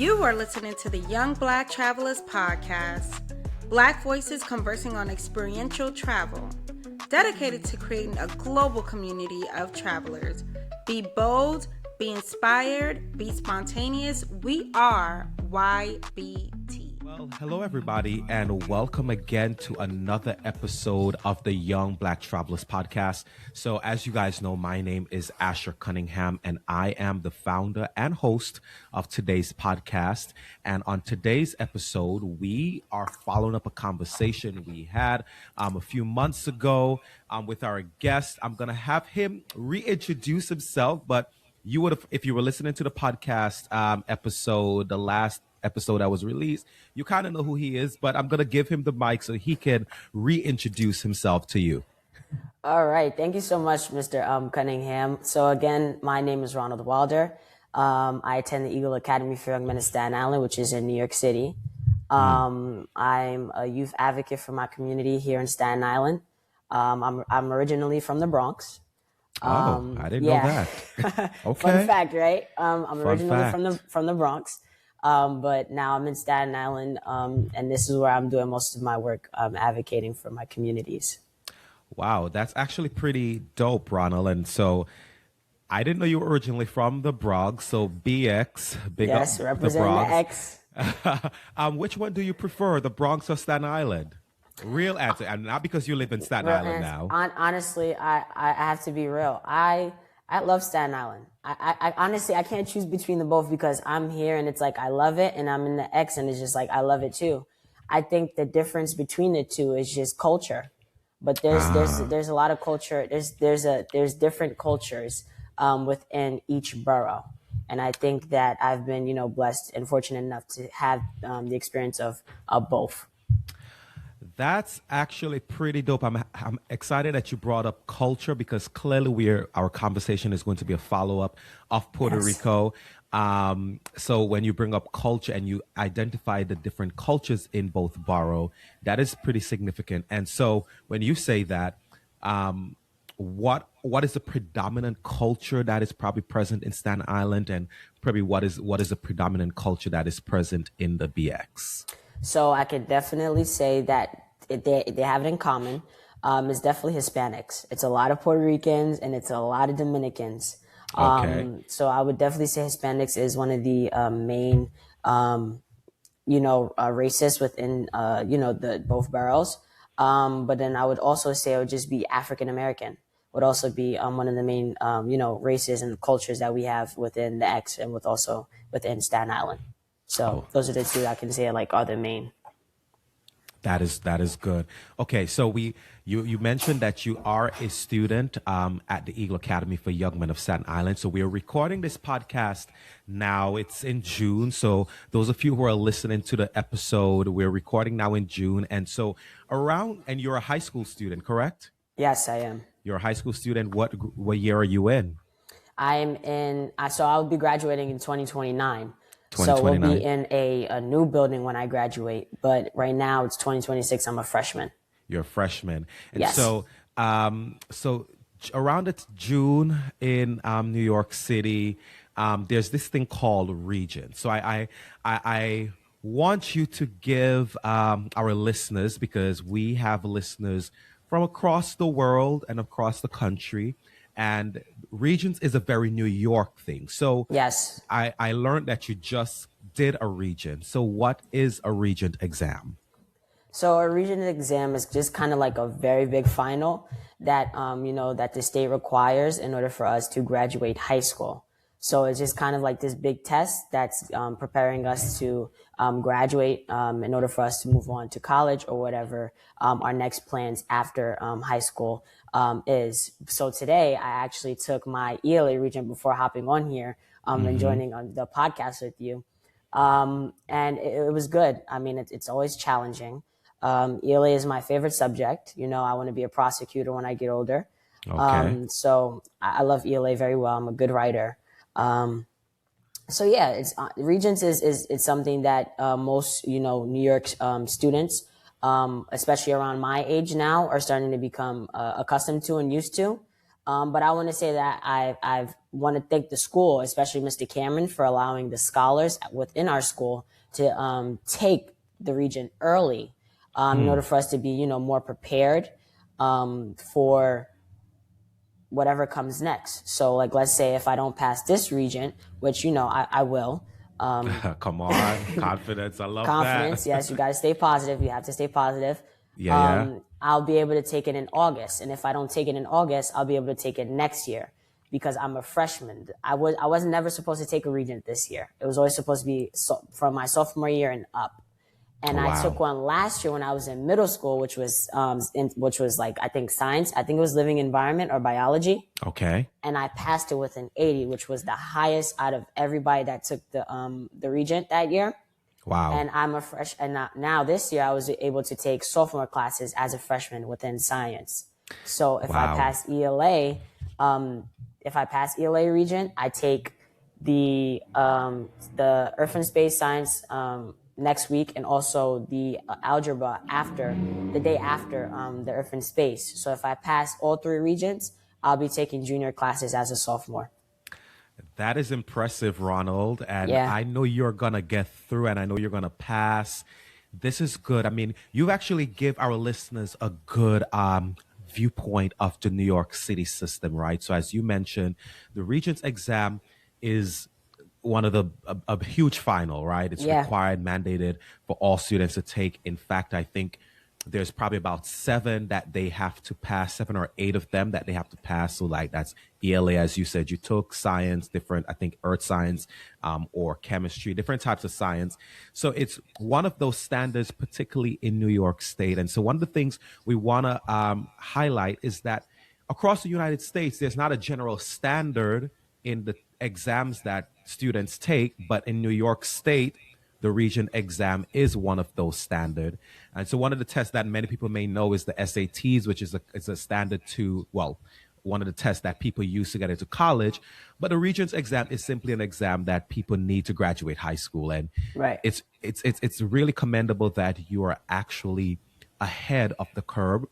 You are listening to the Young Black Travelers Podcast, Black voices conversing on experiential travel, dedicated to creating a global community of travelers. Be bold, be inspired, be spontaneous. We are YBT. Well, hello everybody, and welcome again to another episode of the Young Black Travelers Podcast. So as you guys know, my name is Asher Cunningham, and I am the founder and host of today's podcast. And on today's episode, we are following up a conversation we had a few months ago with our guest. I'm going to have him reintroduce himself, but you would have, if you were listening to the podcast episode, the last episode that was released, you kind of know who he is, but I'm going to give him the mic so he can reintroduce himself to you. All right. Thank you so much, Mr. Cunningham. So again, my name is Ronald Wilder. I attend the Eagle Academy for Young Men in Staten Island, which is in New York City. I'm a youth advocate for my community here in Staten Island. I'm originally from the Bronx. I didn't know that. Okay. Fun fact, right? I'm originally from the Bronx. But now I'm in Staten Island, and this is where I'm doing most of my work, advocating for my communities. Wow, that's actually pretty dope, Ronald. And so I didn't know you were originally from the Bronx, so BX, big yes, up represent the X. Which one do you prefer, the Bronx or Staten Island? Real answer, and not because you live in Staten Island now. Honestly, I have to be real. I love Staten Island. I honestly, I can't choose between the both because I'm here and it's like, I love it, and I'm in the X and it's just like, I love it too. I think the difference between the two is just culture, but there's a lot of culture. There's different cultures, within each borough. And I think that I've been, blessed and fortunate enough to have, the experience of both. That's actually pretty dope. I'm excited that you brought up culture because clearly our conversation is going to be a follow-up of Puerto Rico. So when you bring up culture and you identify the different cultures in both borough, that is pretty significant. And so when you say that, what is the predominant culture that is probably present in Staten Island, and probably what is the predominant culture that is present in the BX? So I could definitely say that they have it in common. It's definitely Hispanics. It's a lot of Puerto Ricans and it's a lot of Dominicans. Okay. So I would definitely say Hispanics is one of the main, races within, the both boroughs. But then I would also say it would just be African American would also be one of the main, races and cultures that we have within the X and within Staten Island. So those are the two I can say are the main. That is good. Okay, so you mentioned that you are a student at the Eagle Academy for Young Men of Staten Island. So we are recording this podcast now. It's in June. So those of you who are listening to the episode, we're recording now in June. And so and you're a high school student, correct? Yes, I am. You're a high school student. What year are you in? So I'll be graduating in 2029. 2029. So we'll be in a new building when I graduate. But right now it's 2026. I'm a freshman. You're a freshman. And yes. So around it's June in New York City, there's this thing called Region. So I want you to give our listeners, because we have listeners from across the world and across the country, and Regions is a very New York thing. So yes, I learned that you just did a Region. So what is a Regent exam? So a Regent exam is just kind of like a very big final that, that the state requires in order for us to graduate high school. So it's just kind of like this big test that's preparing us to graduate in order for us to move on to college or whatever our next plans after high school is. So today I actually took my ELA Regent before hopping on here and joining on the podcast with you. And it was good. I mean, it's always challenging. ELA is my favorite subject. I want to be a prosecutor when I get older. Okay. So I love ELA very well. I'm a good writer. So yeah, it's Regents is something that most New York students, especially around my age now, are starting to become accustomed to and used to. But I want to say that I've want to thank the school, especially Mr. Cameron, for allowing the scholars within our school to take the region early in order for us to be, more prepared for whatever comes next. So, like, let's say if I don't pass this region, which, I will. Come on, confidence. I love Confidence, that. yes, you got to stay positive. You have to stay positive. Yeah. I'll be able to take it in August. And if I don't take it in August, I'll be able to take it next year because I'm a freshman. I was never supposed to take a regent this year. It was always supposed to be from my sophomore year and up. And I took one last year when I was in middle school, which was like, I think science. I think it was living environment or biology. Okay. And I passed it with an 80, which was the highest out of everybody that took the regent that year. Wow. And I'm a fresh, and now this year I was able to take sophomore classes as a freshman within science. So if I pass ELA, regent, I take the Earth and Space Science next week, and also the algebra the day after the Earth and Space. So if I pass all three regents, I'll be taking junior classes as a sophomore. That is impressive, Ronald. And Yeah. I know you're going to get through and I know you're going to pass. This is good. I mean, you've actually give our listeners a good viewpoint of the New York City system, right? So as you mentioned, the Regents exam is one of a huge final, right? It's required, mandated for all students to take. In fact, I think there's probably about 7 that they have to pass, 7 or 8 of them that they have to pass. So like that's ELA, as you said, you took science, different, I think earth science or chemistry, different types of science. So it's one of those standards, particularly in New York State. And so one of the things we want to highlight is that across the United States, there's not a general standard in the exams that students take, but in New York State, the Regent exam is one of those standard. And so one of the tests that many people may know is the SATs, which is a standard one of the tests that people use to get into college. But the Regents exam is simply an exam that people need to graduate high school. And it's really commendable that you are actually ahead of the curve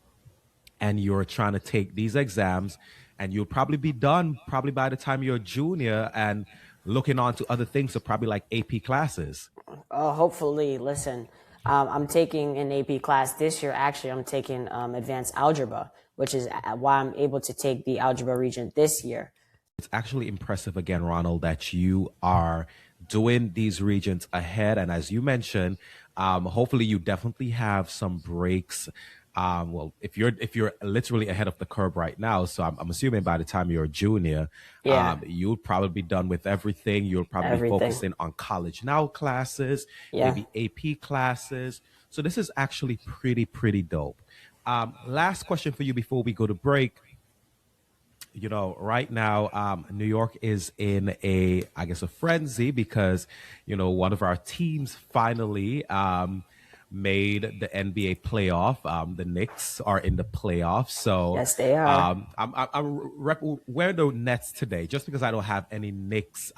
and you're trying to take these exams, and you'll probably be done probably by the time you're a junior and looking on to other things, so probably like AP classes. Hopefully, listen, I'm taking an AP class this year. Actually, I'm taking advanced algebra, which is why I'm able to take the algebra regent this year. It's actually impressive again, Ronald, that you are doing these regents ahead. And as you mentioned, hopefully you definitely have some breaks. If you're literally ahead of the curve right now, so I'm assuming by the time you're a junior, you'll probably be done with everything. You'll probably be focusing on college now classes, maybe AP classes. So this is actually pretty dope. Last question for you before we go to break. You know, right now, New York is in a frenzy because, one of our teams finally made the NBA playoff. The Knicks are in the playoffs. So yes, they are. I'm wearing the Nets today just because I don't have any Knicks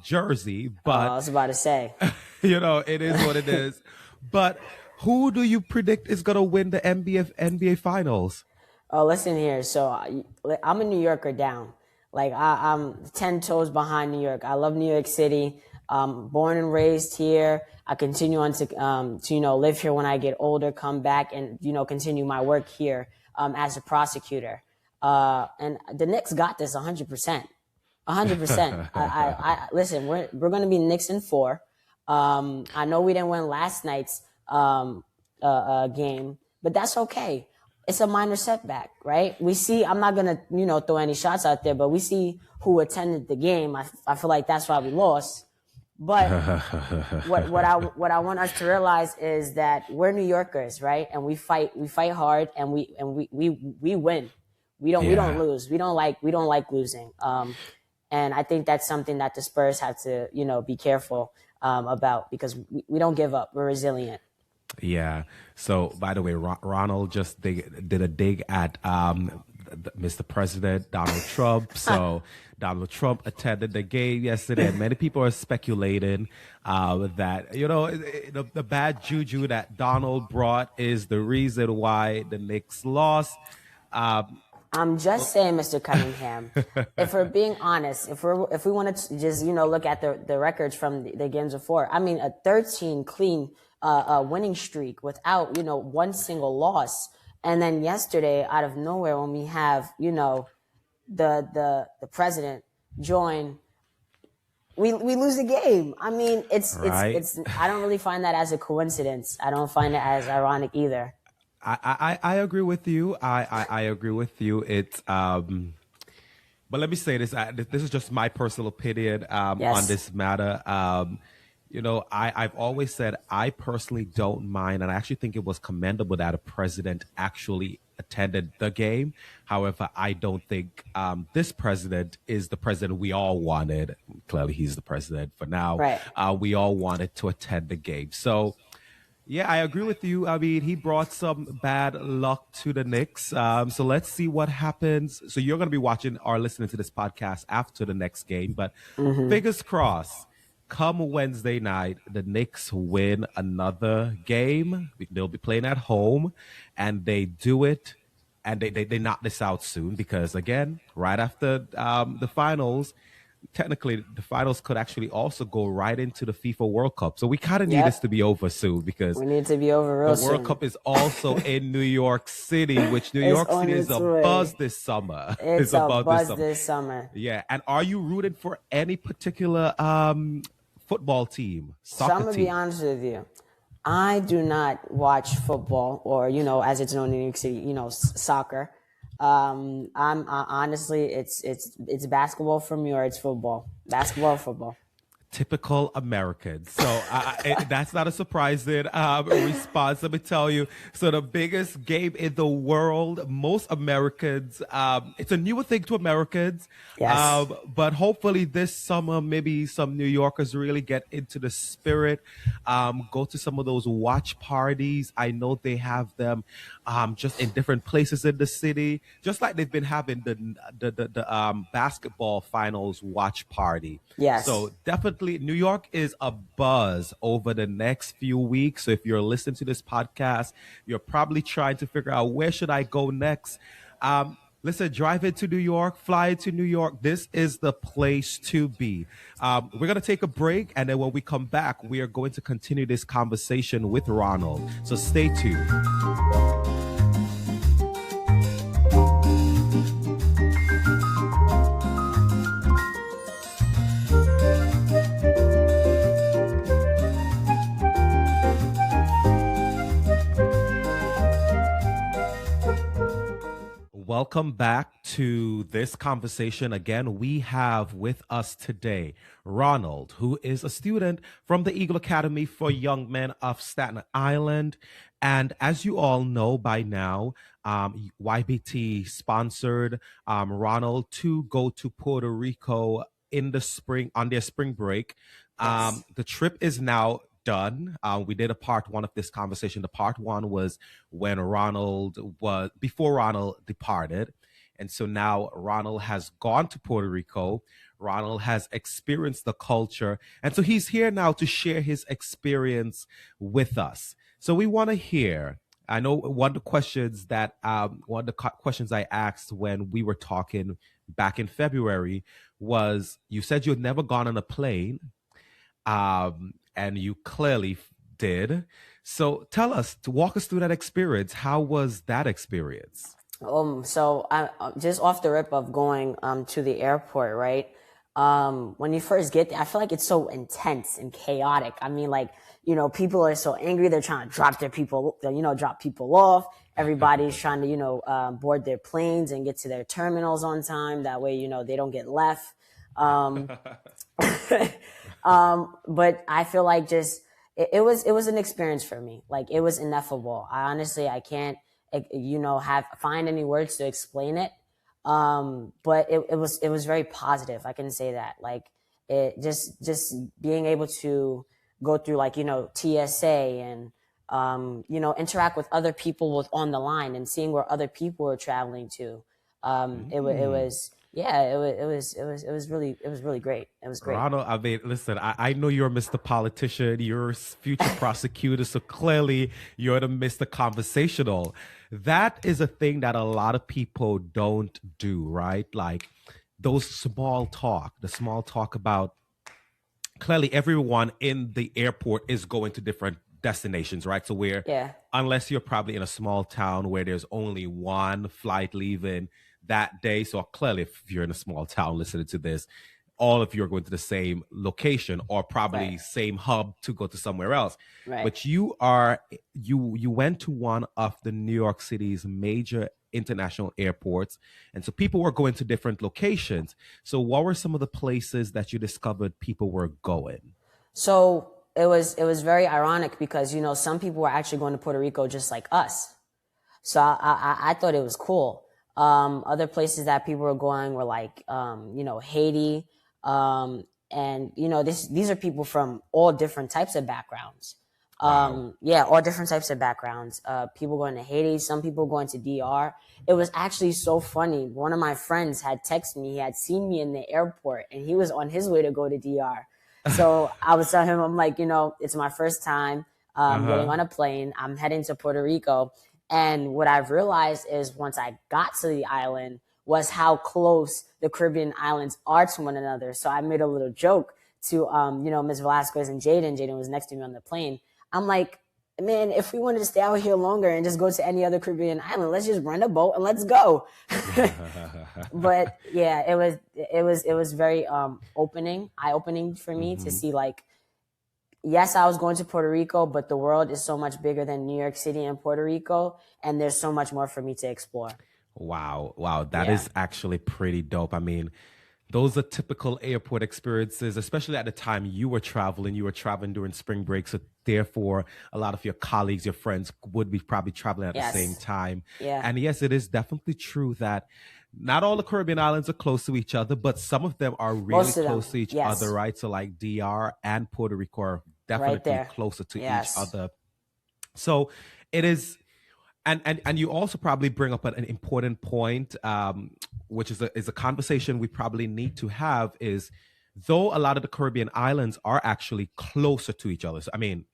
jersey. But I was about to say, it is what it is. But who do you predict is going to win the NBA Finals? Oh, listen here. So I'm a New Yorker down. Like I'm 10 toes behind New York. I love New York City. Born and raised here. I continue on to live here when I get older, come back and, continue my work here, as a prosecutor. And the Knicks got this 100%. 100%. I listen, we're going to be Knicks in 4. I know we didn't win last night's, game, but that's okay. It's a minor setback, right? We see, I'm not going to, throw any shots out there, but we see who attended the game. I feel like that's why we lost. But what I want us to realize is that we're New Yorkers, right? And we fight hard, and we win. We don't lose. We don't like losing. And I think that's something that the Spurs have to, be careful about, because we don't give up. We're resilient. Yeah. So, by the way, Ronald just did a dig at Mr. President Donald Trump. So Donald Trump attended the game yesterday, and many people are speculating that the bad juju that Donald brought is the reason why the Knicks lost. I'm just saying, Mr. Cunningham, if we're being honest, if we want to just, look at the records from the games before, I mean, a 13 clean winning streak without, one single loss. And then yesterday, out of nowhere, when we have, the president join, we lose the game. I mean, it's I don't really find that as a coincidence. I don't find it as ironic either. I agree with you. I agree with you. It's but let me say this. This is just my personal opinion on this matter. I've always said I personally don't mind, and I actually think it was commendable that a president actually attended the game. However, I don't think this president is the president we all wanted. Clearly, he's the president for now. Right. We all wanted to attend the game. So, yeah, I agree with you. I mean, he brought some bad luck to the Knicks. So let's see what happens. So you're going to be watching or listening to this podcast after the next game. But fingers crossed, come Wednesday night, the Knicks win another game. They'll be playing at home, and they do it. And they knock this out soon because, again, right after the finals, technically the finals could actually also go right into the FIFA World Cup. So we kind of need this to be over soon because we need to be over real soon. The World Cup is also in New York City, which New York City is a buzz this summer. It's a buzz this summer. Yeah. And are you rooting for any particular football team, soccer team? I'm going to be honest with you. I do not watch football or, as it's known in New York City, soccer. I'm honestly, it's basketball for me or it's football. Basketball or football. Typical Americans. So that's not a surprising response. Let me tell you. So the biggest game in the world, most Americans, it's a newer thing to Americans. Yes. But hopefully this summer, maybe some New Yorkers really get into the spirit, go to some of those watch parties. I know they have them just in different places in the city, just like they've been having the basketball finals watch party. Yes. So definitely New York is a buzz over the next few weeks. So if you're listening to this podcast, you're probably trying to figure out where should I go next. Listen, drive into New York, fly into New York. This is the place to be. We're going to take a break. And then when we come back, we are going to continue this conversation with Ronald. So stay tuned. Welcome back to this conversation. Again, we have with us today Ronald, who is a student from the Eagle Academy for Young Men of Staten Island. And as you all know by now, YBT sponsored Ronald to go to Puerto Rico in the spring on their spring break. Yes. The trip is now done. We did a part one of this conversation. The part one was when before Ronald departed. And so now Ronald has gone to Puerto Rico. Ronald has experienced the culture. And so he's here now to share his experience with us. So we want to hear, I know one of the questions I asked when we were talking back in February was, you said you had never gone on a plane. And you clearly did. So tell us, to walk us through that experience. How was that experience? So I just off the rip of going to the airport, right? When you first get there, I feel like it's so intense and chaotic. I mean, people are so angry. They're trying to drop people off. Everybody's trying to, board their planes and get to their terminals on time. That way, they don't get left. But I feel like it was an experience for me. Like, it was ineffable. I can't, find any words to explain it. But it was very positive. I can say that. Like, it just being able to go through TSA and, interact with other people on the line and seeing where other people were traveling to. It Yeah, it was really great. It was great. Ronald, I mean, listen, I know you're Mr. Politician, you're a future prosecutor, so clearly you're the Mr. Conversational. That is a thing that a lot of people don't do, right? Like those the small talk about clearly everyone in the airport is going to different destinations, right? So where Yeah. unless you're probably in a small town where there's only one flight leaving that day. So clearly if you're in a small town listening to this, all of you are going to the same location or probably Right. same hub to go to somewhere else. Right. But you went to one of the New York City's major international airports, and so people were going to different locations. So what were some of the places that you discovered people were going? So it was very ironic because some people were actually going to Puerto Rico just like us. So I thought it was cool. Other places that people were going were like Haiti, and these are people from all different types of backgrounds. Wow. Yeah, all different types of backgrounds. People going to Haiti, some people going to DR. It was actually so funny. One of my friends had texted me. He had seen me in the airport, and he was on his way to go to DR. So I was telling him, I'm like, it's my first time getting Uh-huh. on a plane. I'm heading to Puerto Rico. And what I've realized is once I got to the island was how close the Caribbean islands are to one another. So I made a little joke to, Ms. Velasquez and Jaden. Jaden was next to me on the plane. I'm like, man, if we wanted to stay out here longer and just go to any other Caribbean island, let's just rent a boat and let's go. But yeah, it was very eye-opening for me to Mhm. see like, yes, I was going to Puerto Rico, but the world is so much bigger than New York City and Puerto Rico, and there's so much more for me to explore. Wow. Wow. That Yeah. is actually pretty dope. I mean, those are typical airport experiences, especially at the time you were traveling. You were traveling during spring break. So therefore, a lot of your colleagues, your friends would be probably traveling at the same Yes. time. Yeah. And yes, it is definitely true that not all the Caribbean islands are close to each other, but some of them are really Most of close them. to each other, Yes. right? So like DR and Puerto Rico are Right definitely there. closer to each Yes. other. So it is, and you also probably bring up an important point, which is a conversation we probably need to have. Is though a lot of the Caribbean islands are actually closer to each other. So, I mean,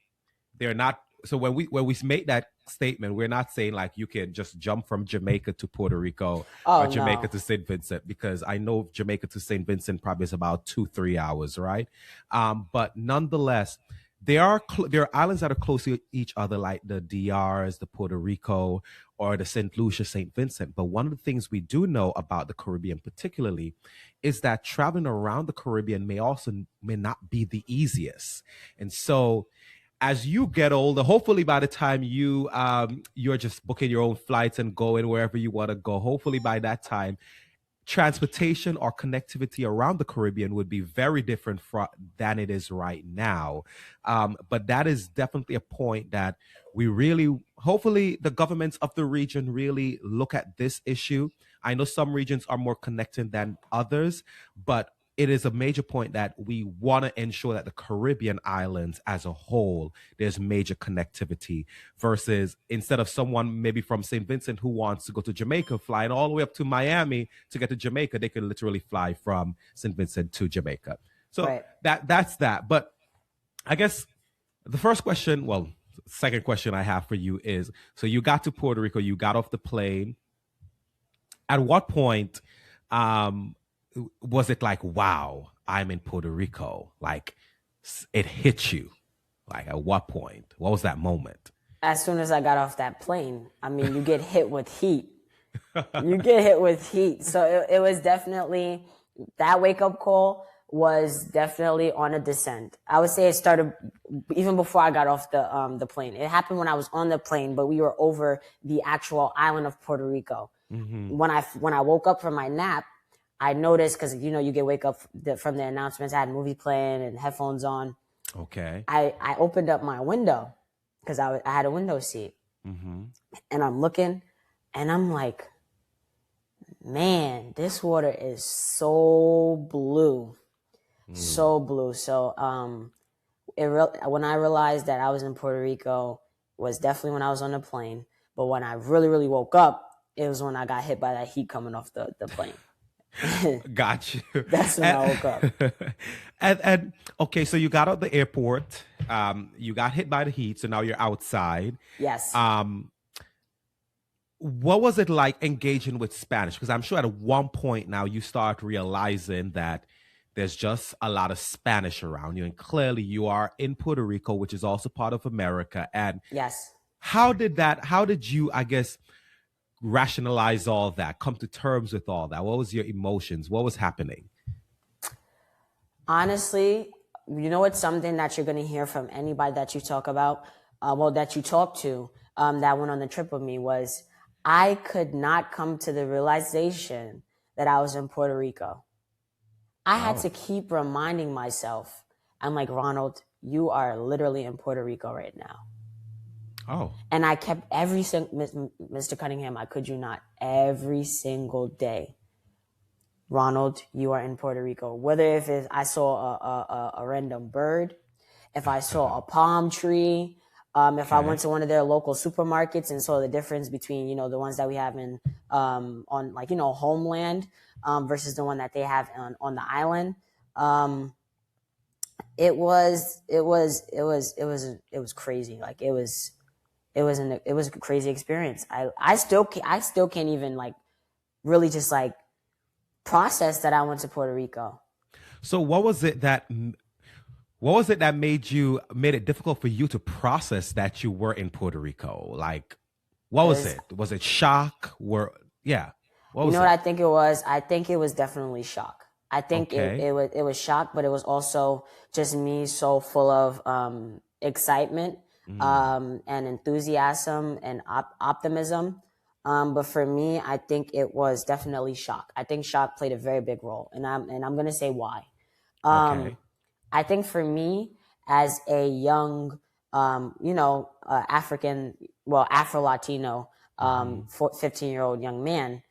they're not. So when we make that statement, we're not saying like you can just jump from Jamaica to Puerto Rico or Oh Jamaica no. to St. Vincent, because I know Jamaica to St. Vincent probably is about 2-3 hours, right? But nonetheless, there are islands that are close to each other, like the DRs, the Puerto Rico, or the St. Lucia, St. Vincent. But one of the things we do know about the Caribbean, particularly, is that traveling around the Caribbean may not be the easiest, and so as you get older, hopefully by the time you're just booking your own flights and going wherever you want to go, hopefully by that time transportation or connectivity around the Caribbean would be very different than it is right now. But that is definitely a point that we really, hopefully, the governments of the region really look at this issue. I know some regions are more connected than others, but it is a major point that we want to ensure that the Caribbean islands as a whole, there's major connectivity versus instead of someone maybe from St. Vincent who wants to go to Jamaica, flying all the way up to Miami to get to Jamaica, they can literally fly from St. Vincent to Jamaica. So Right. that's that. But I guess the first question, well, second question I have for you is, so you got to Puerto Rico, you got off the plane. At what point um was it like, wow, I'm in Puerto Rico? Like it hit you. Like at what point? What was that moment? As soon as I got off that plane, I mean, you get hit with heat. You get hit with heat. So it was definitely that wake up call was definitely on a descent. I would say it started even before I got off the plane. It happened when I was on the plane, but we were over the actual island of Puerto Rico. Mm-hmm. When I woke up from my nap, I noticed because you get wake up from the announcements. I had movie playing and headphones on. Okay. I opened up my window because I had a window seat, Mm-hmm. and I'm looking, and I'm like, man, this water is so blue, so blue. So when I realized that I was in Puerto Rico was definitely when I was on the plane. But when I really, really woke up, it was when I got hit by that heat coming off the plane. Got you. That's when I woke up. And, and okay, so you got out the airport. You got hit by the heat, so now you're outside. Yes. Um, what was it like engaging with Spanish? Because I'm sure at one point now you start realizing that there's just a lot of Spanish around you, and clearly you are in Puerto Rico, which is also part of America. And Yes. how did you, I guess, rationalize all that, come to terms with all that? What was your emotions? What was happening? Honestly, you know, it's something that you're going to hear from anybody that you talk about, that you talk to, that went on the trip with me was I could not come to the realization that I was in Puerto Rico. I had to Oh, keep reminding myself, I'm like, Ronald, you are literally in Puerto Rico right now. oh, And I kept every single, Mr. Cunningham, I kid you not, every single day. Ronald, you are in Puerto Rico. Whether if I saw a random bird, if I saw a palm tree, if I went okay. to one of their local supermarkets and saw the difference between, you know, the ones that we have in, on like, you know, homeland, versus the one that they have on the island. Um, it was crazy. Like it was a crazy experience. I still can't even like really just like process that I went to Puerto Rico. So what was it that made it difficult for you to process that you were in Puerto Rico? Like, what was Because it? Was it shock? Yeah. What you was know what it? I think it was? I think it was definitely shock. I think Okay. it was shock, but it was also just me so full of excitement, Mm, and enthusiasm and optimism. But for me, I think it was definitely shock. I think shock played a very big role, and I'm gonna say why. Um, okay. I think for me, as a young, African, well, Afro Latino, Hmm. 15-year-old young man,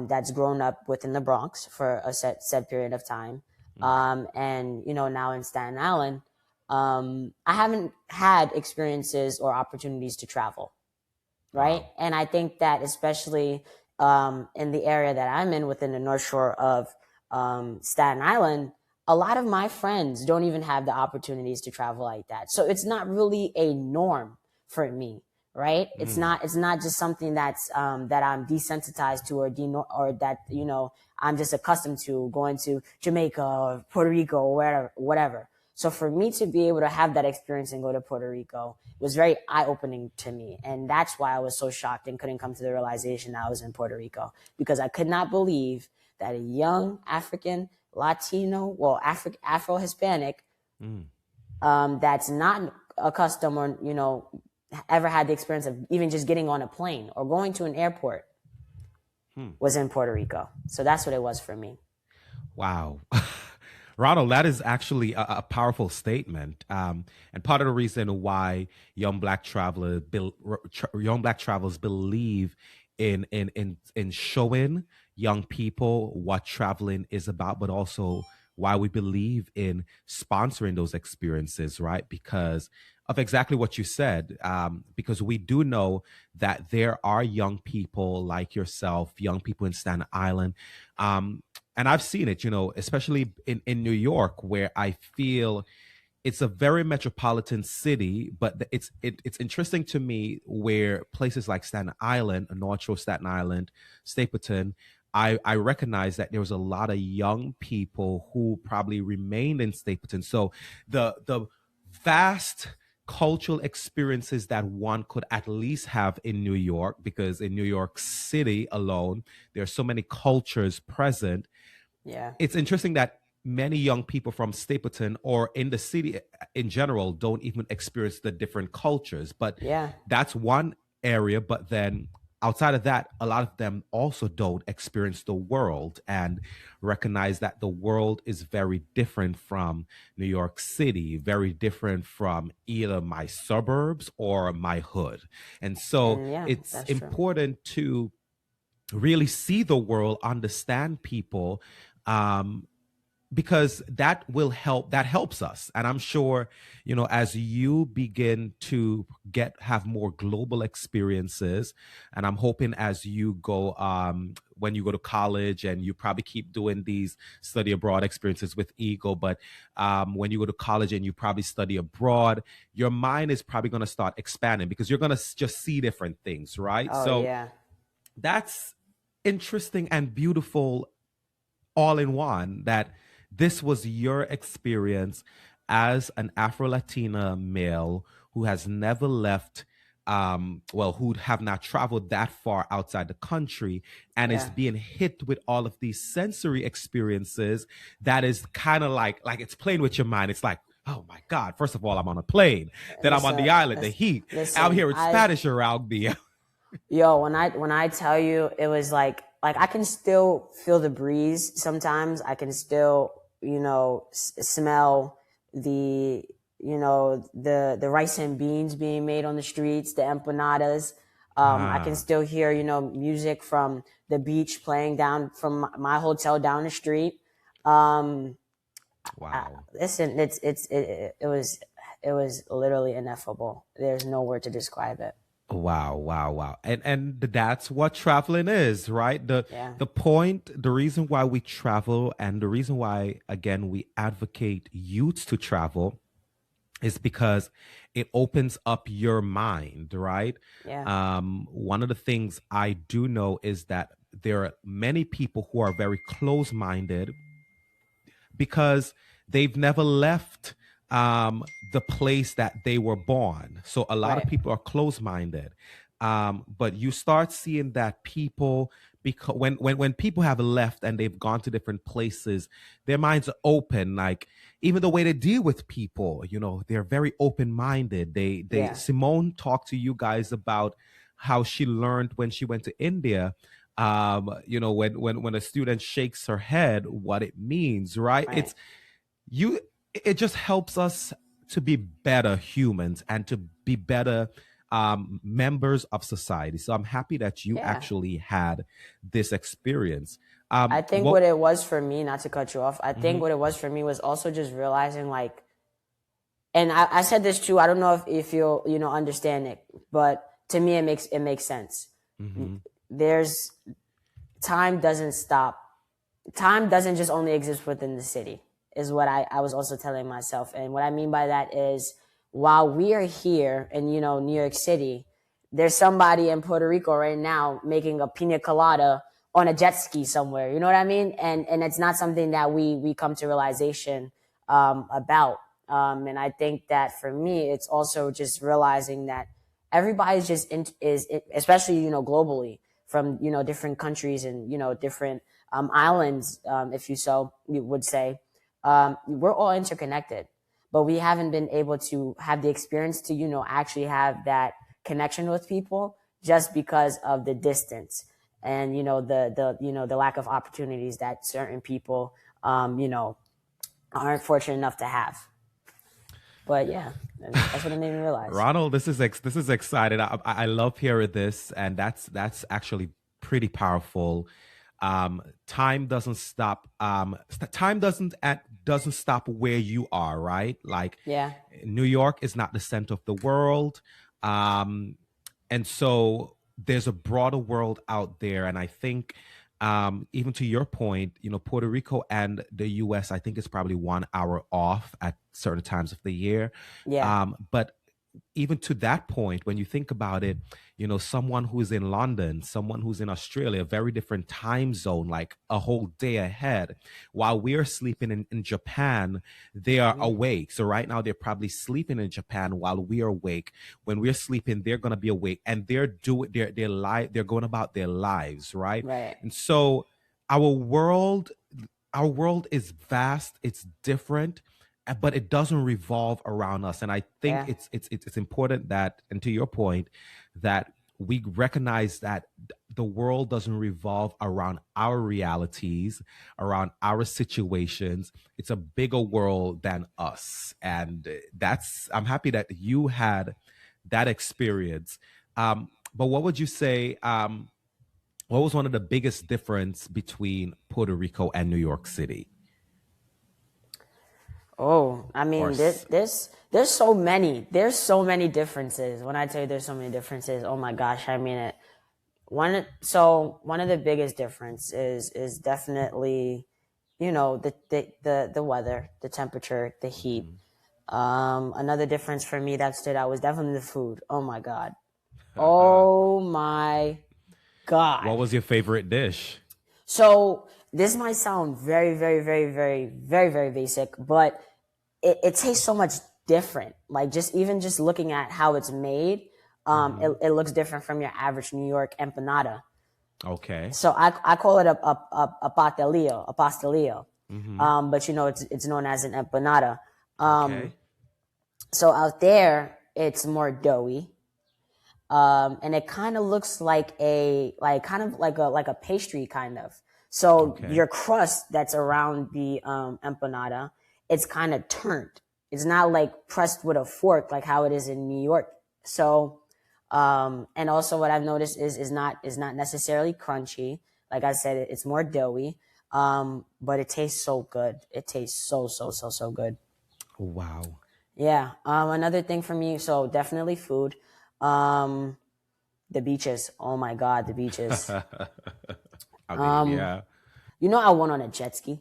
that's grown up within the Bronx for a set period of time, and you know now in Staten Island, I haven't had experiences or opportunities to travel, right? Wow. And I think that especially in the area that I'm in within the North Shore of Staten Island, a lot of my friends don't even have the opportunities to travel like that. So it's not really a norm for me, right? Mm, It's not just something that's that I'm desensitized to or that you know I'm just accustomed to going to Jamaica or Puerto Rico or whatever. So for me to be able to have that experience and go to Puerto Rico was very eye opening to me. And that's why I was so shocked and couldn't come to the realization that I was in Puerto Rico because I could not believe that a young African Latino, well, Afro Hispanic, mm, that's not accustomed or, you know, ever had the experience of even just getting on a plane or going to an airport hmm. was in Puerto Rico. So that's what it was for me. Wow. Ronald, that is actually a powerful statement. And part of the reason why young black travelers believe in showing young people what traveling is about, but also why we believe in sponsoring those experiences, right? Because of exactly what you said. Because we do know that there are young people like yourself, young people in Staten Island. And I've seen it, especially in New York, where I feel it's a very metropolitan city, but it's interesting to me where places like Staten Island, North Shore Staten Island, Stapleton, I recognize that there was a lot of young people who probably remained in Stapleton. So the vast cultural experiences that one could at least have in New York, because in New York City alone, there are so many cultures present. Yeah. It's interesting that many young people from Stapleton or in the city in general don't even experience the different cultures. But Yeah. that's one area. But then outside of that, a lot of them also don't experience the world and recognize that the world is very different from New York City, very different from either my suburbs or my hood. And so And yeah, it's that's true. important to really see the world, understand people, um, because that helps us. And I'm sure, as you begin to have more global experiences, and I'm hoping as you go, when you go to college, and you probably keep doing these study abroad experiences with Eagle, but when you go to college and you probably study abroad, your mind is probably going to start expanding, because you're going to just see different things, right? Oh So yeah. that's interesting and beautiful, all in one, that this was your experience as an Afro-Latina male who has never left, who have not traveled that far outside the country, and is Yeah. being hit with all of these sensory experiences that is kind of like it's playing with your mind. It's like, oh my God, first of all, I'm on a plane, then I'm on the island, the heat, out Listen, here in Spanish around me. yo, when I tell you, it was like I can still feel the breeze sometimes. I can still, smell the, the rice and beans being made on the streets, the empanadas. I can Ah, still hear, music from the beach playing down from my hotel down the street. Um, wow. Listen, it was literally ineffable. There's no word to describe it. Wow, wow, wow. And that's what traveling is, right? The Yeah. the point, the reason why we travel, and the reason why, again, we advocate youths to travel, is because it opens up your mind, right? Yeah. One of the things I do know is that there are many people who are very close-minded, because they've never left the place that they were born. So a lot of Right. people are closed-minded. But you start seeing that people, because when people have left and they've gone to different places, their minds are open. Like, even the way they deal with people, they're very open-minded. They Yeah. Simone talked to you guys about how she learned when she went to India, when a student shakes her head, what it means, right? Right. You it just helps us to be better humans, and to be better members of society. So I'm happy that you Yeah. actually had this experience. I think What what it was for me, not to cut you off, I think Mhm. what it was for me was also just realizing like, and I said this too, I don't know if you'll, understand it, but to me it makes sense. Mhm. There's time doesn't stop. Time doesn't just only exist within the city, is what I was also telling myself. And what I mean by that is, while we are here in, New York City, there's somebody in Puerto Rico right now making a pina colada on a jet ski somewhere. You know what I mean? And it's not something that we come to realization about. And I think that for me, it's also just realizing that everybody's just especially, globally, from, different countries and, different islands, if you would say, we're all interconnected, but we haven't been able to have the experience to, actually have that connection with people, just because of the distance and, the lack of opportunities that certain people, aren't fortunate enough to have. But yeah, that's what it made me realize. Ronald, this is exciting. I love hearing this, and that's actually pretty powerful. Time doesn't stop. Time doesn't stop where you are, right? Like, Yeah. New York is not the center of the world, um, and so there's a broader world out there. And I think, even to your point, Puerto Rico and the U.S., I think it's probably 1 hour off at certain times of the year. Yeah. But even to that point, when you think about it, someone who's in London, someone who's in Australia, a very different time zone, like a whole day ahead. While we're sleeping in Japan, they are Mm-hmm. awake. So right now they're probably sleeping in Japan while we are awake. When we're sleeping, they're gonna be awake, and they're going about their lives, right? Right. And so our world our world is vast, it's different, but it doesn't revolve around us. And I think Yeah. it's important that, and to your point, that we recognize that the world doesn't revolve around our realities, around our situations. It's a bigger world than us. And I'm happy that you had that experience. But what would you say, what was one of the biggest difference between Puerto Rico and New York City? Oh, I Or mean, there's so many differences. When I tell you there's so many differences, oh my gosh, I mean it. One of the biggest difference is definitely, the weather, the temperature, the heat. Another difference for me that stood out was definitely the food. Oh my god. Oh my what god. was your favorite dish? So this might sound very, very, very, very, very, very basic, but it tastes so much different. Like just looking at how it's made, it looks different from your average New York empanada. Okay. So I call it a pastelillo. But it's known as an empanada. Okay. So out there it's more doughy. And it kind of looks like a pastry kind of. So Okay. your crust that's around the empanada, it's kind of turned. It's not like pressed with a fork like how it is in New York. So, and also what I've noticed is not necessarily crunchy. Like I said, it's more doughy. But it tastes so good. It tastes so good. Wow. Yeah. Another thing for me, so definitely food. Um, the beaches. Oh my God, the beaches. I mean, yeah. I went on a jet ski.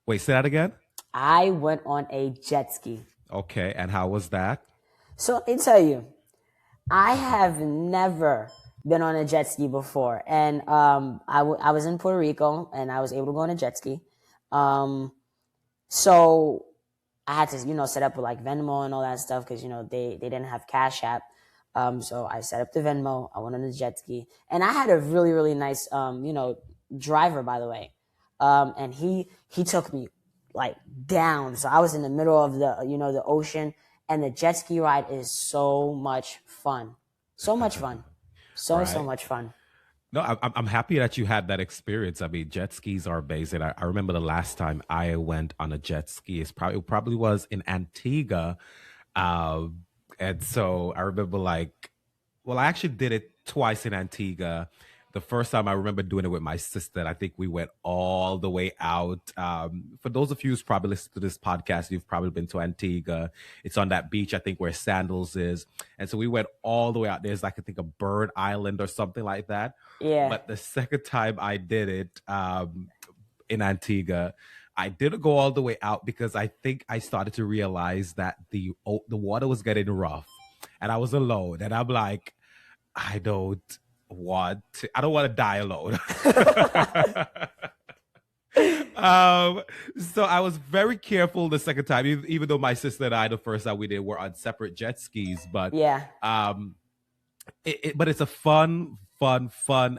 Wait, say that again? I went on a jet ski. Okay. And how was that? So let me tell you, I have never been on a jet ski before. And I was in Puerto Rico and I was able to go on a jet ski. So I had to, set up with like Venmo and all that stuff because, they didn't have Cash App. So I set up the Venmo. I went on the jet ski, and I had a really, really nice, driver, by the way. And he took me like down. So I was in the middle of the ocean, and the jet ski ride is so much fun. So much fun. So Right. much fun. No, I'm happy that you had that experience. I mean, jet skis are amazing. I remember the last time I went on a jet ski. It probably was in Antigua, uh, and so I remember like, well, I actually did it twice in Antigua. The first time I remember doing it with my sister. I think we went all the way out. For those of you who's probably listened to this podcast, you've probably been to Antigua. It's on that beach, I think, where Sandals is. And so we went all the way out. There's like, I think, a bird island or something like that. Yeah. But the second time I did it in Antigua, I didn't go all the way out because I think I started to realize that the water was getting rough, and I was alone, and I'm like, I don't want to die alone. um, so I was very careful the second time, even though my sister and I, the first time we did, were on separate jet skis. But Yeah. um, but it's a fun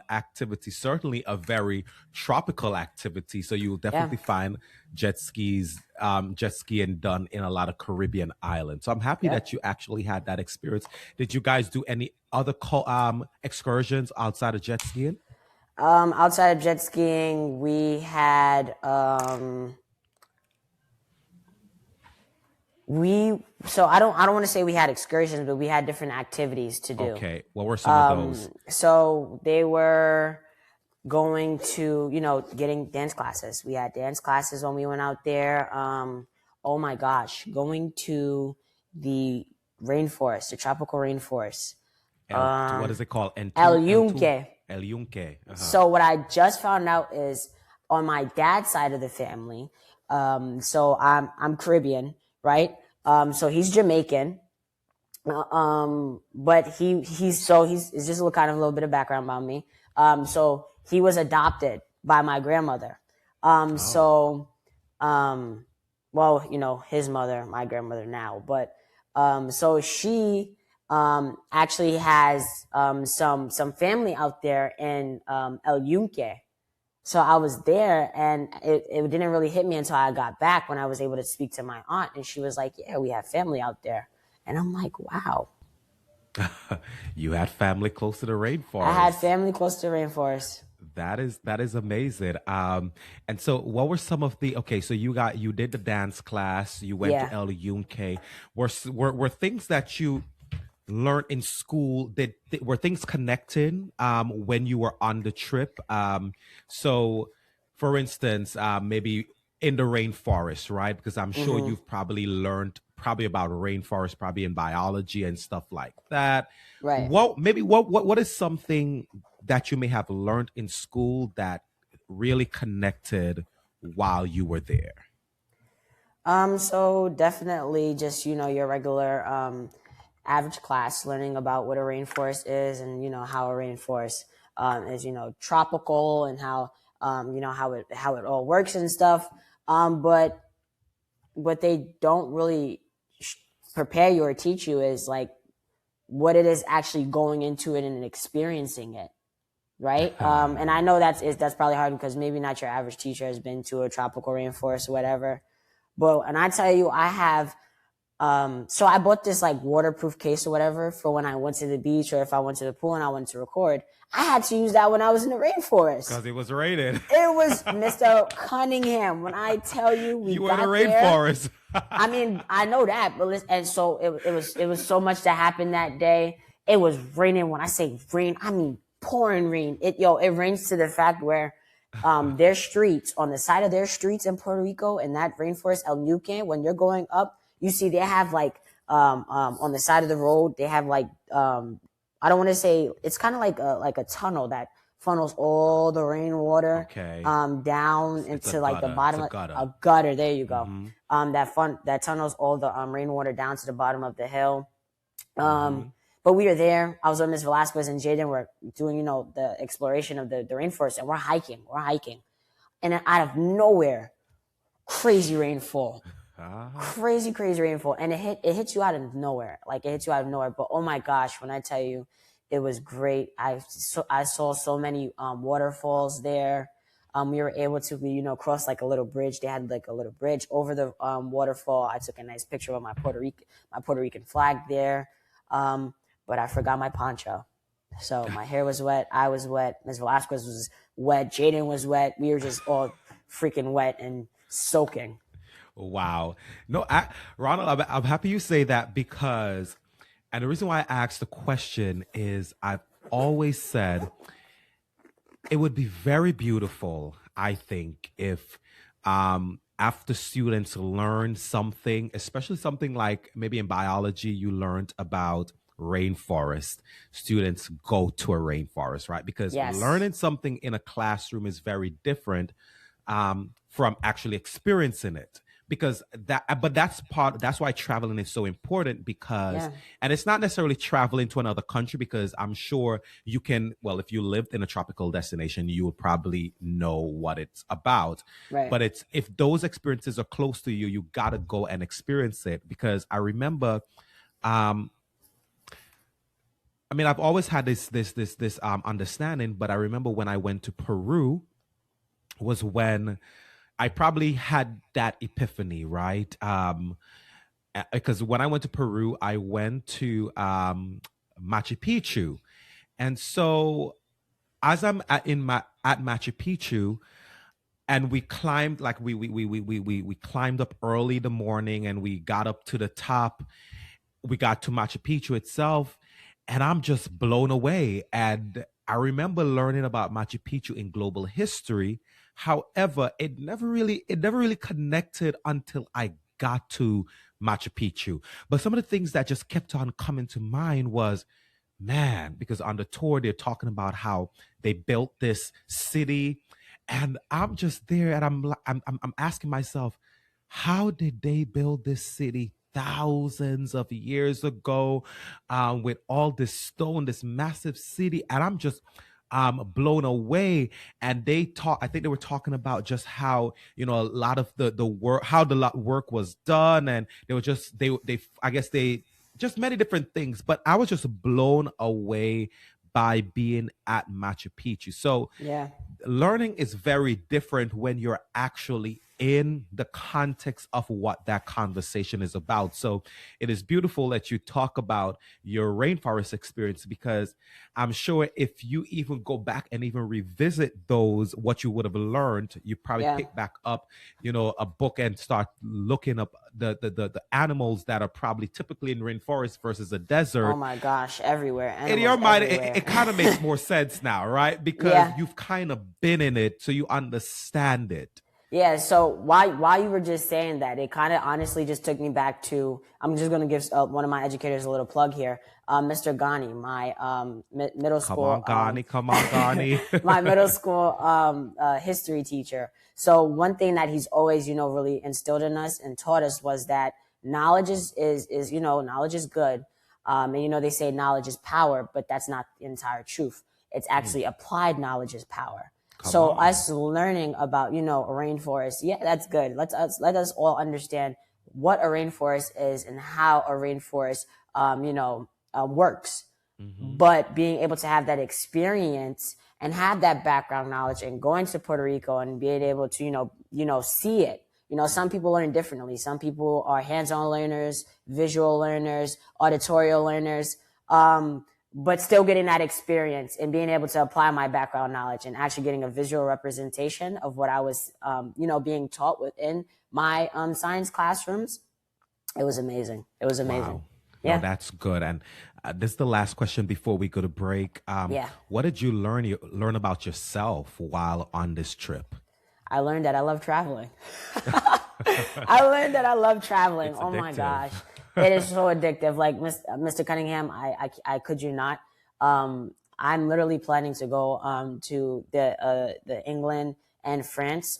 activity. Certainly a very tropical activity. So you'll Yeah. definitely find jet skiing done in a lot of Caribbean islands. So I'm happy Yeah. that you actually had that experience. Did you guys do any other excursions outside of jet skiing? Outside of jet skiing, we had so I don't want to say we had excursions, but we had different activities to do. Okay, what were some of those? So they were going to, getting dance classes. We had dance classes when we went out there. Oh my gosh, going to the rainforest, the tropical rainforest. What is it called? El Yunque. El Yunque. So what I just found out is on my dad's side of the family. So I'm Caribbean, right? So he's Jamaican. But he's it's just a little bit of background about me. So he was adopted by my grandmother. So, well, his mother, my grandmother now, but, so she, actually has, some family out there in, El Yunque. So I was there, and it didn't really hit me until I got back when I was able to speak to my aunt, and she was like, yeah, we have family out there. And I'm like, wow. You had family close to the rainforest. I had family close to the rainforest. That is amazing. And so what were some of so you did the dance class, you went to El Yunque. Were things that you learned in school were things connecting when you were on the trip? So for instance, maybe in the rainforest, right? Because I'm sure you've probably learned probably about rainforest, probably in biology and stuff like that. Right. What is something that you may have learned in school that really connected while you were there? So definitely just, your regular average class, learning about what a rainforest is, and, how a rainforest is, tropical, and how, how it all works and stuff. But what they don't really prepare you or teach you is like what it is actually going into it and experiencing it. Right. And I know that's probably hard because maybe not your average teacher has been to a tropical rainforest or whatever. But, and I tell you, I have, so I bought this like waterproof case or whatever for when I went to the beach or if I went to the pool and I went to record. I had to use that when I was in the rainforest. Because it was raining. It was Mr. Cunningham. When I tell you, you were in the rainforest. I mean, I know that, but and so it was so much that happened that day. It was raining. When I say rain, I mean pouring rain. It rains to the fact where their streets, on the side of their streets in Puerto Rico, in that rainforest, El Nuque, when you're going up, you see they have like on the side of the road, they have like I don't want to say, it's kind of like a tunnel that funnels all the rainwater down into like the bottom of a gutter. There you go. That tunnels all the rainwater down to the bottom of the hill. But we were there. I was with Ms. Velasquez and Jaden were doing, the exploration of the rainforest, and we're hiking. And then out of nowhere, crazy rainfall. Crazy rainfall. And it hits you out of nowhere. Like, it hits you out of nowhere. But oh my gosh, when I tell you, it was great. I saw so many waterfalls there. We were able to, cross like a little bridge. They had like a little bridge over the waterfall. I took a nice picture of my Puerto Rican flag there. But I forgot my poncho. So my hair was wet. I was wet. Ms. Velasquez was wet. Jaden was wet. We were just all freaking wet and soaking. Wow. No, Ronald, I'm happy you say that because, and the reason why I asked the question is I've always said it would be very beautiful, I think, if after students learn something, especially something like maybe in biology, you learned about rainforest, students go to a rainforest, right? Because learning something in a classroom is very different from actually experiencing it. Because that's why traveling is so important because, and it's not necessarily traveling to another country because I'm sure you can, well, if you lived in a tropical destination, you would probably know what it's about. Right. But if those experiences are close to you, you got to go and experience it because I remember, I mean, I've always had this understanding, but I remember when I went to Peru was when I probably had that epiphany, right? Because when I went to Peru, I went to Machu Picchu. And so as I'm at Machu Picchu, and we climbed, like we climbed up early in the morning and we got up to the top. We got to Machu Picchu itself, and I'm just blown away. And I remember learning about Machu Picchu in global history. However, it never really connected until I got to Machu Picchu. But some of the things that just kept on coming to mind was, man, because on the tour, they're talking about how they built this city. And I'm just there and I'm asking myself, how did they build this city thousands of years ago with all this stone, this massive city? And I'm just blown away. And I think they were talking about just how, a lot of the work, how the work was done. And they were just, I guess they just many different things, but I was just blown away by being at Machu Picchu. So learning is very different when you're actually in the context of what that conversation is about. So it is beautiful that you talk about your rainforest experience, because I'm sure if you even go back and even revisit what you would have learned, you probably pick back up, a book and start looking up the animals that are probably typically in rainforest versus a desert. Oh my gosh, everywhere. In your mind, it kind of makes more sense now, right? Because you've kind of been in it, so you understand it. Yeah, so while you were just saying that, it kind of honestly just took me back to, I'm just going to give one of my educators a little plug here, Mr. Ghani, my middle Come school, on, Ghani. Come on, Ghani. my middle school history teacher. So one thing that he's always, really instilled in us and taught us was that knowledge is knowledge is good. And they say knowledge is power, but that's not the entire truth. It's actually applied knowledge is power. So us learning about, a rainforest, yeah, that's good. Let us all understand what a rainforest is and how a rainforest, works. But being able to have that experience and have that background knowledge and going to Puerto Rico and being able to, see it. Some people learn differently. Some people are hands-on learners, visual learners, auditorial learners. But still getting that experience and being able to apply my background knowledge and actually getting a visual representation of what I was, being taught within my science classrooms. It was amazing. It was amazing. Wow. Yeah. No, that's good. And this is the last question before we go to break. What did you learn about yourself while on this trip? I learned that I love traveling. I learned that I love traveling. Oh my gosh. It is so addictive. Like Mr. Cunningham, I could you not. I'm literally planning to go to the England and France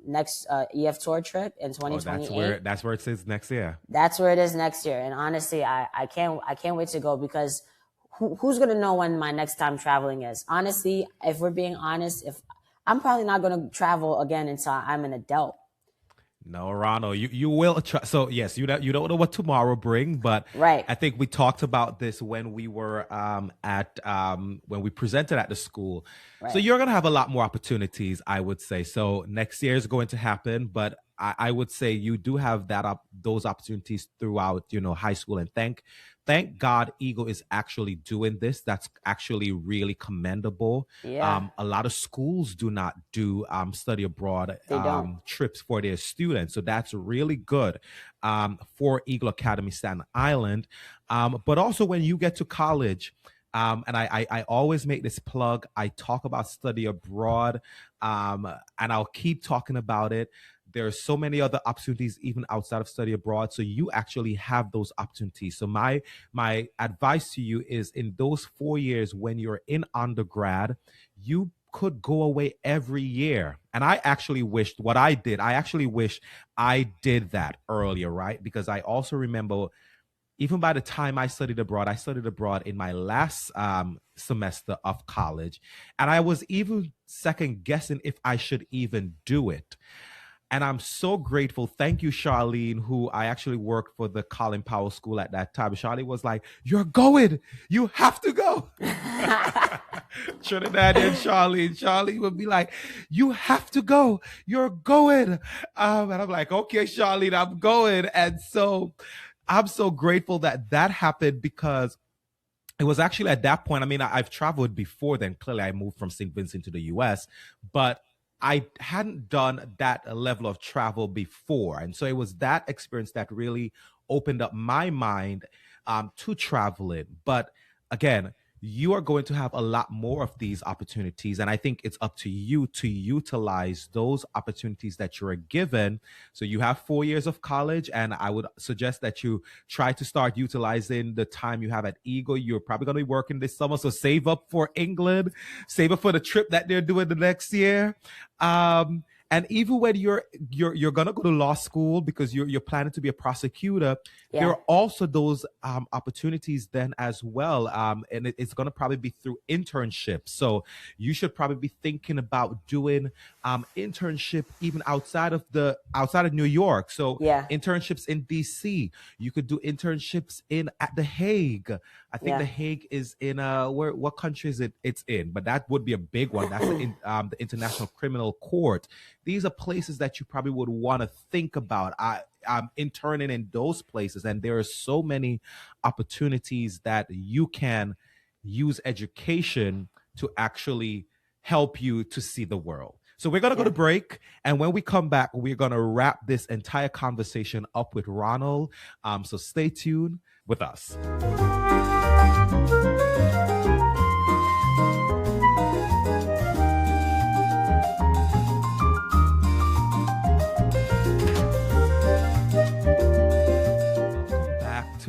next EF tour trip in 2028. That's where it is next year. That's where it is next year. And honestly, I can't wait to go because who's gonna know when my next time traveling is? Honestly, if we're being honest, if I'm probably not gonna travel again until I'm an adult. No, Ronald, you will try. So yes, you don't know what tomorrow bring, but right. I think we talked about this when we were when we presented at the school. Right. So you're gonna have a lot more opportunities, I would say. So next year is going to happen, but I would say you do have those opportunities throughout, high school. And thank God Eagle is actually doing this. That's actually really commendable. Yeah. A lot of schools do not do study abroad trips for their students. So that's really good for Eagle Academy Staten Island. But also when you get to college, and I always make this plug, I talk about study abroad, and I'll keep talking about it. There are so many other opportunities even outside of study abroad. So you actually have those opportunities. So my advice to you is in those 4 years when you're in undergrad, you could go away every year. And I actually wished what I did. I actually wish I did that earlier, right? Because I also remember even by the time I studied abroad in my last semester of college. And I was even second guessing if I should even do it. And I'm so grateful. Thank you, Charlene, who I actually worked for the Colin Powell School at that time. Charlene was like, "You're going. You have to go." Trinidad and Charlene would be like, "You have to go. You're going." And I'm like, "Okay, Charlene, I'm going." And so I'm so grateful that happened because it was actually at that point. I mean, I've traveled before then. Clearly, I moved from St. Vincent to the U.S., but I hadn't done that level of travel before. And so it was that experience that really opened up my mind to traveling. But again, you are going to have a lot more of these opportunities. And I think it's up to you to utilize those opportunities that you're given. So you have 4 years of college, and I would suggest that you try to start utilizing the time you have at Eagle. You're probably going to be working this summer. So save up for England, save up for the trip that they're doing the next year. And even when you're gonna go to law school because you're planning to be a prosecutor, there are also those opportunities then as well. And it's gonna probably be through internships. So you should probably be thinking about doing internship even outside of New York. So internships in DC. You could do internships at The Hague. I think The Hague is in what country is it? It's in, but that would be a big one. That's the International Criminal Court. These are places that you probably would want to think about. I'm interning in those places, and there are so many opportunities that you can use education to actually help you to see the world. So we're going to go to break. And when we come back, we're going to wrap this entire conversation up with Ronald. So stay tuned with us.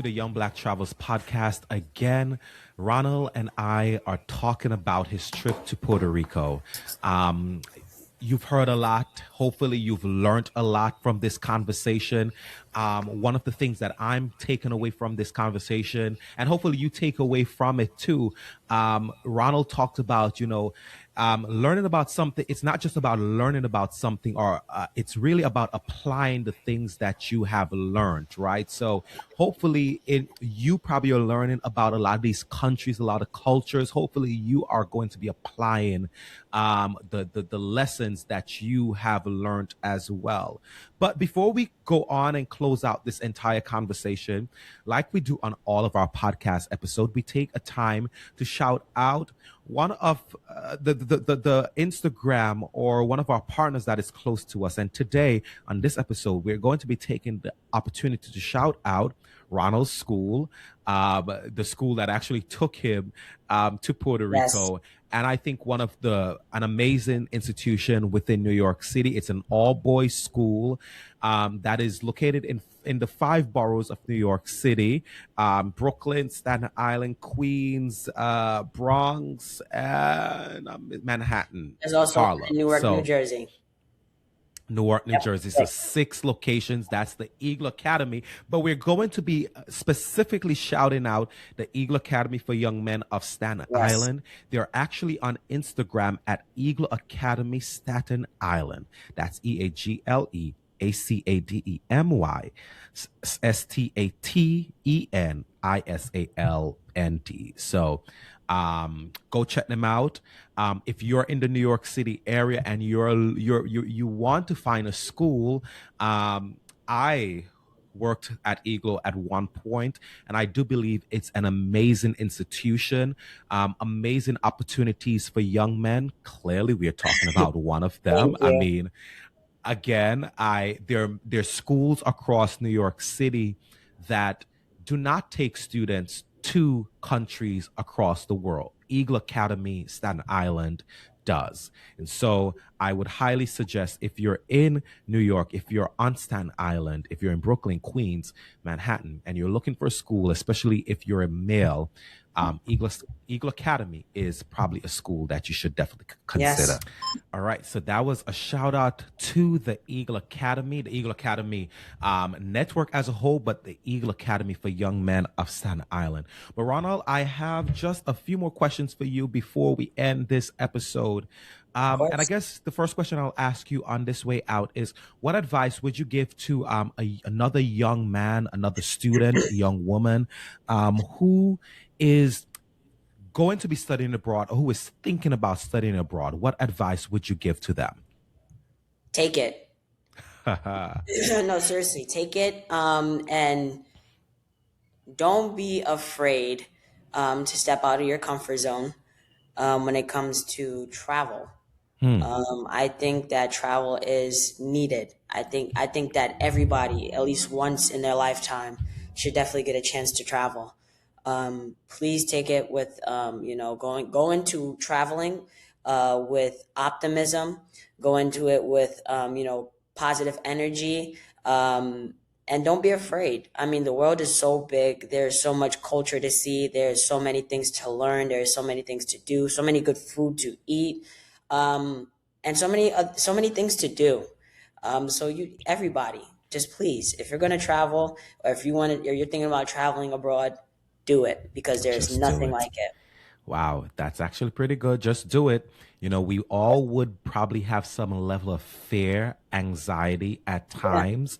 the Young Black Travels podcast again. Ronald and I are talking about his trip to Puerto Rico. Um, you've heard a lot. Hopefully, you've learned a lot from this conversation. One of the things that I'm taking away from this conversation, and hopefully you take away from it too, Ronald talked about, learning about something. It's not just about learning about something, or it's really about applying the things that you have learned, right? So hopefully, you probably are learning about a lot of these countries, a lot of cultures. Hopefully, you are going to be applying the lessons that you have learned as well. But before we go on and close out this entire conversation, like we do on all of our podcast episodes, we take a time to shout out one of the Instagram or one of our partners that is close to us. And today on this episode, we're going to be taking the opportunity to shout out Ronald's school, the school that actually took him to Puerto Yes. Rico. And I think an amazing institution within New York City. It's an all boys school that is located in the five boroughs of New York City: Brooklyn, Staten Island, Queens, Bronx, and Manhattan, There's also one Harlem. in Newark, New Jersey. Newark, New Yep. Jersey. So 6 locations. That's the Eagle Academy. But we're going to be specifically shouting out the Eagle Academy for Young Men of Staten Yes. Island. They're actually on Instagram at Eagle Academy Staten Island. That's EagleAcademy StatenIsland. So go check them out. If you're in the New York City area and you want to find a school, I worked at Eagle at one point, and I do believe it's an amazing institution, amazing opportunities for young men. Clearly, we are talking about one of them. Thank you. I mean, again, there's schools across New York City that do not take students to countries across the world. Eagle Academy, Staten Island does. And so I would highly suggest, if you're in New York, if you're on Staten Island, if you're in Brooklyn, Queens, Manhattan, and you're looking for a school, especially if you're a male, Eagle Academy is probably a school that you should definitely consider. Yes. All right, so that was a shout out to the Eagle Academy network as a whole, but the Eagle Academy for Young Men of Staten Island. But Ronald, I have just a few more questions for you before we end this episode. And I guess the first question I'll ask you on this way out is, what advice would you give to another young man, another student, a young woman who is going to be studying abroad or who is thinking about studying abroad? What advice would you give to them? Take it. No, seriously, take it. And don't be afraid to step out of your comfort zone when it comes to travel. I think that travel is needed. I think that everybody, at least once in their lifetime, should definitely get a chance to travel. Please take it with go into traveling with optimism. Go into it with positive energy. And don't be afraid. I mean, the world is so big. There's so much culture to see. There's so many things to learn. There's so many things to do. So many good food to eat. And so many things to do. So everybody, just please, if you're going to travel, or if you're thinking about traveling abroad, do it, because there's Just do nothing it. like it. Wow, that's actually pretty good. Just do it. We all would probably have some level of fear, anxiety at times,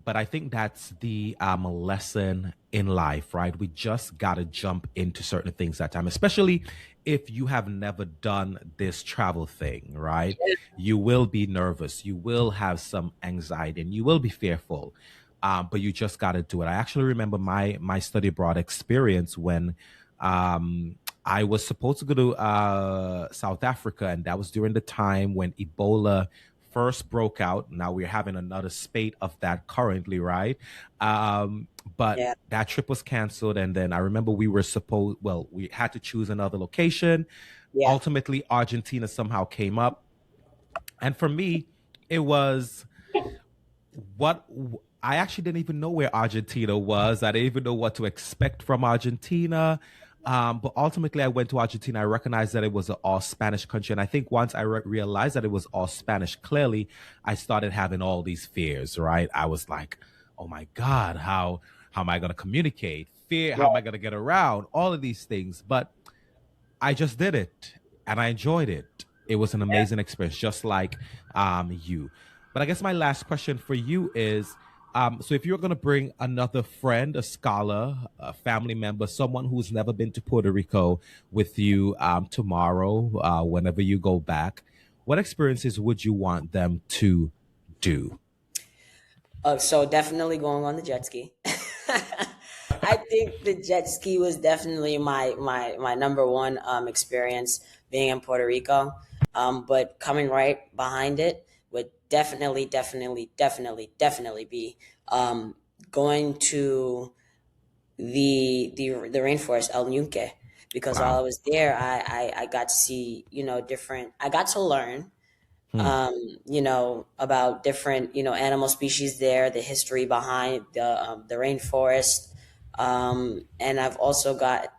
but I think that's the lesson in life, right? We just got to jump into certain things at time, especially if you have never done this travel thing, right? You will be nervous, you will have some anxiety, and you will be fearful. But you just got to do it. I actually remember my study abroad experience when I was supposed to go to South Africa, and that was during the time when Ebola first broke out. Now we're having another spate of that currently, right? But Yeah. that trip was canceled, and then I remember we had to choose another location. Yeah. Ultimately, Argentina somehow came up, and for me, it was what I actually didn't even know where Argentina was. I didn't even know what to expect from Argentina. But ultimately, I went to Argentina. I recognized that it was an all Spanish country. And I think once I realized that it was all Spanish, clearly, I started having all these fears, right? I was like, oh my God, how am I going to communicate? Fear, how am I going to get around? All of these things. But I just did it and I enjoyed it. It was an amazing experience, just like you. But I guess my last question for you is so if you're going to bring another friend, a scholar, a family member, someone who's never been to Puerto Rico with you tomorrow, whenever you go back, what experiences would you want them to do? So definitely going on the jet ski. I think the jet ski was definitely my number one experience being in Puerto Rico. But coming right behind it would definitely be going to the rainforest El Yunque, because while I Wow. was there, I got to see, different. I got to learn Hmm. about different, animal species there, the history behind the rainforest, and I've also got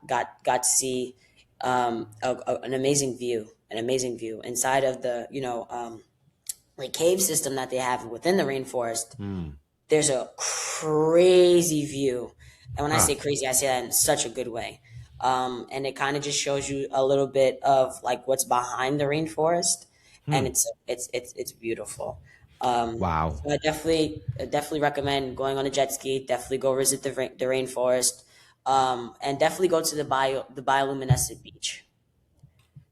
to see an amazing view inside of the, like cave system that they have within the rainforest. Hmm. There's a crazy view, and when I Huh. say crazy, I say that in such a good way. And it kind of just shows you a little bit of like what's behind the rainforest, and Hmm. it's beautiful. Wow. So I definitely recommend going on a jet ski. Definitely go visit the rainforest, and definitely go to the bioluminescent beach.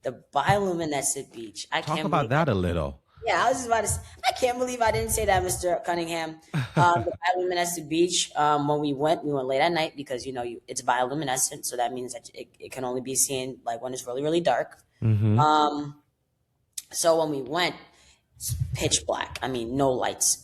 The bioluminescent beach. I Talk can't about believe that a little. I was just about to. I can't believe I didn't say that, Mr. Cunningham. The bioluminescent beach. When we went late at night because it's bioluminescent, so that means that it can only be seen like when it's really really dark. Mm-hmm. Um, so when we went, it's pitch black. I mean, no lights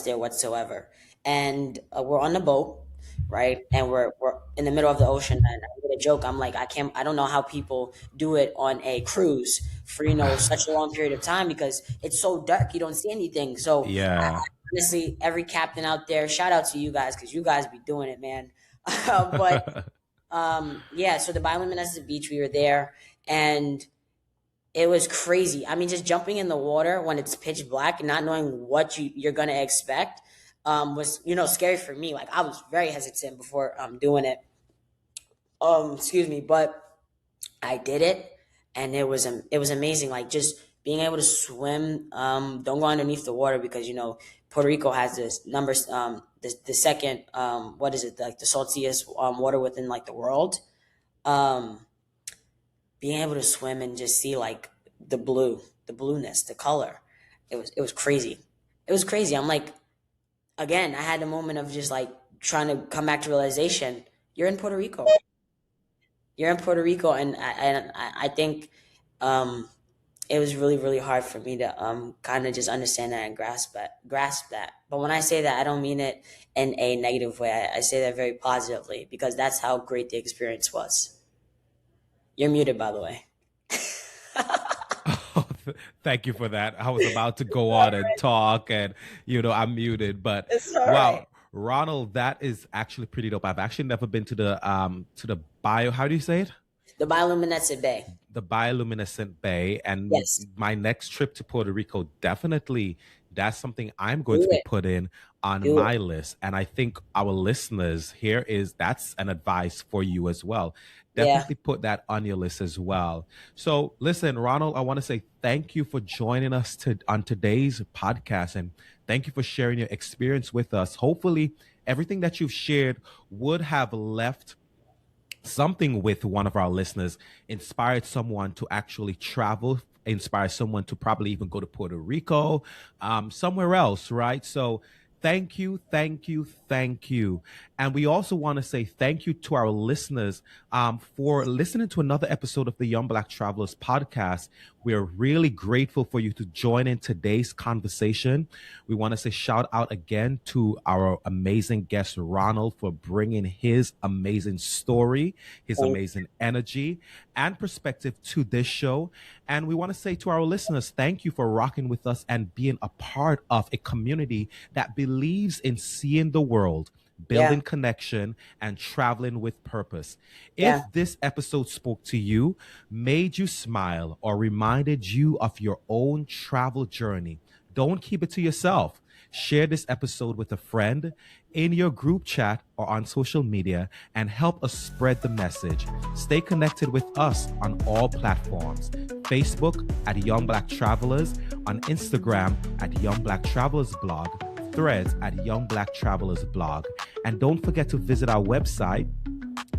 there whatsoever. And we're on the boat, right? And we're in the middle of the ocean. And I made a joke. I'm like, I don't know how people do it on a cruise for such a long period of time because it's so dark, you don't see anything. So Yeah. honestly, every captain out there, shout out to you guys because you guys be doing it, man. But yeah, so the bioluminescent beach, we were there, and it was crazy. I mean, just jumping in the water when it's pitch black and not knowing what you're gonna expect was scary for me. Like I was very hesitant before doing it. Excuse me, but I did it, and it was amazing. Like just being able to swim. Don't go underneath the water because Puerto Rico has this numbers. The second what is it, like the saltiest water within like the world. Um, Being able to swim and just see like the blueness, the color. It was crazy. It was crazy. I'm like, again, I had a moment of just like trying to come back to realization. You're in Puerto Rico. You're in Puerto Rico, and I think um, it was really really hard for me to kind of just understand that and grasp that. But when I say that, I don't mean it in a negative way. I say that very positively because that's how great the experience was. You're muted, by the way. Thank you for that. I was about to go on and talk, and I'm muted. But It's all right. wow, Ronald, that is actually pretty dope. I've actually never been to the bio. How do you say it? The bioluminescent bay. The bioluminescent bay, and Yes. my next trip to Puerto Rico, definitely that's something I'm going Do to be it. putting on Do it. my list. And I think our listeners, that's an advice for you as well. Yeah. Definitely put that on your list as well. So listen, Ronald, I want to say thank you for joining us on today's podcast, and thank you for sharing your experience with us. Hopefully everything that you've shared would have left something with one of our listeners, inspired someone to actually travel, inspire someone to probably even go to Puerto Rico, somewhere else, right? So thank you, thank you, thank you. And we also want to say thank you to our listeners for listening to another episode of the Young Black Travelers podcast. We're really grateful for you to join in today's conversation. We want to say shout out again to our amazing guest, Ronald, for bringing his amazing story, his Thank amazing energy and perspective to this show. And we want to say to our listeners, thank you for rocking with us and being a part of a community that believes in seeing the world, building connection, and traveling with purpose. If this episode spoke to you, made you smile, or reminded you of your own travel journey, don't keep it to yourself. Share this episode with a friend, in your group chat, or on social media, and help us spread the message. Stay connected with us on all platforms. Facebook at Young Black Travelers, on Instagram at Young Black Travelers Blog, Threads at Young Black Travelers Blog. And don't forget to visit our website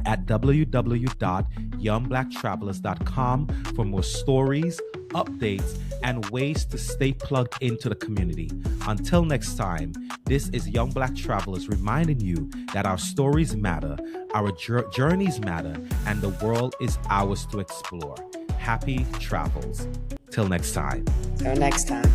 at www.youngblacktravelers.com for more stories, updates, and ways to stay plugged into the community. Until next time, this is Young Black Travelers reminding you that our stories matter, our journeys matter, and the world is ours to explore. Happy travels. Till next time. Till next time.